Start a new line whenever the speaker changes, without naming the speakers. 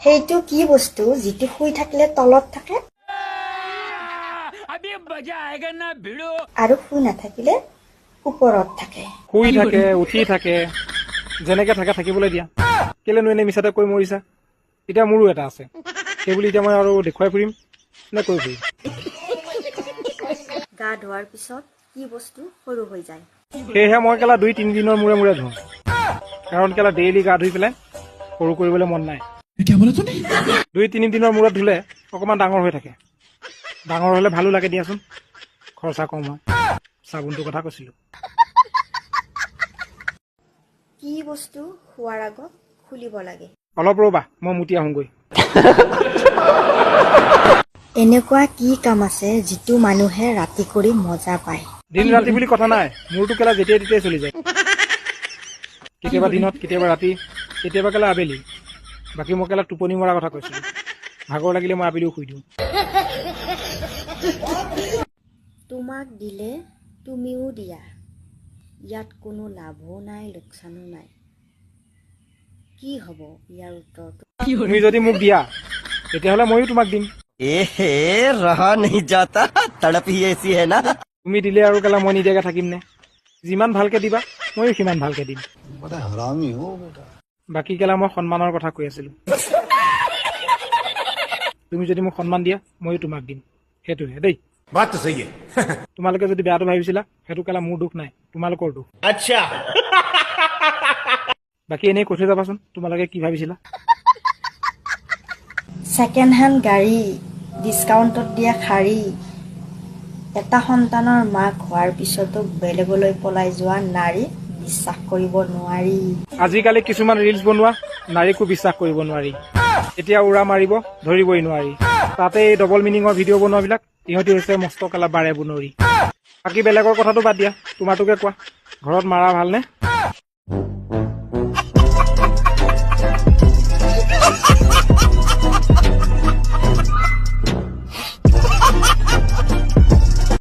সেইটো কি বস্তু যিটো শুই থাকিলে তলত থাকে আৰু শুই নাথাকিলে ওপৰত থাকে?
শুই থাকে, উঠি থাকে, যেনেকে থাকে থাকিবলৈ দিয়া। কেলেনো এনে মিছাতে কৈ মৰিছা? এতিয়া মোৰো এটা আছে, সেইবুলি এতিয়া মই আৰু দেখুৱাই ফুৰিম নে কৈ ফুৰিম?
গা ধোৱাৰ পিছত কি বস্তু সৰু হৈ যায়?
সেয়েহে মই কেলা 2-3 দিনৰ মূৰে মূৰে ধুওঁ, কাৰণ কেলা ডেইলি গা ধুই পেলাই সৰু কৰিবলৈ মন নাই। 2-3 দিনৰ মূৰত ধুলে অকণমান ডাঙৰ হৈ থাকে। ডাঙৰ হ'লে ভালো লাগে দিয়াচোন, খৰচা কম হয়। চাবোনটোৰ কথা কৈছিলোঁ।
কি বস্তু শোৱাৰ আগত খুলিব লাগে?
অলপ ৰ'বা, মই মুতি আহোঁগৈ।
এনেকুৱা কি কাম আছে যিটো মানুহে ৰাতি কৰি মজা পায়?
দিন ৰাতি বুলি কথা নাই, মোৰতো কেলা যেতিয়াই তেতিয়াই চলি যায়। কেতিয়াবা দিনত, কেতিয়াবা ৰাতি, কেতিয়াবা কেলা আবেলি। বাকী মই কেলা টোপনি মৰাৰ কথা কৈছিলোঁ। ভাগৰ লাগিলে মই আবেলিও শুই দিওঁ।
তোমাক দিলে তুমিও দিয়া, ইয়াত কোনো লাভো নাই লোকচানো নাই, কি হ'ব ইয়াৰ উত্তৰটো?
তুমি যদি মোক দিয়া তেতিয়াহ'লে ময়ো তোমাক দিম।
এহে ৰহা नहीं जाता तड़प ही ऐसी है ना।
তুমি দিলে আৰু কেলা মই নিদিয়াকে থাকিম নে? যিমান ভালকে দিবা ময়ো সিমান ভালকে দিম। বাকী কেলা মই সন্মানৰ কথা কৈ আছিলোঁ। তুমি যদি মোক সন্মান দিয়া ময়ো তোমাক দিম, সেইটোহে দেই। তোমালোকে যদি বেয়াটো ভাবিছিলা সেইটো কেলা মোৰ দুখ নাই, তোমালোকৰ দুখ।
अच्छा
বাকী এনেই কৈ থৈ যাবাচোন তোমালোকে কি ভাবিছিলা।
ছেকেণ্ড হেণ্ড গাড়ী, ডিছকাউণ্টত দিয়া শাৰী, এটা সন্তানৰ মাক হোৱাৰ পিছতো বেলেগলৈ পলাই যোৱা নাৰী বিশ্বাস কৰিব নোৱাৰি।
আজিকালি কিছুমান ৰিলছ বনোৱা নাৰীকো বিশ্বাস কৰিব নোৱাৰি। এতিয়া উৰা মাৰিব ধৰিবই নোৱাৰি। তাতে এই ডবল মিনিঙৰ ভিডিঅ' বনোৱাবিলাক ইহঁতি হৈছে মস্ত কেলা বাৰে বনৰি। বাকী বেলেগৰ কথাটো বাদ দিয়া, তোমাৰটোকে কোৱা, ঘৰত মাৰা ভালনে?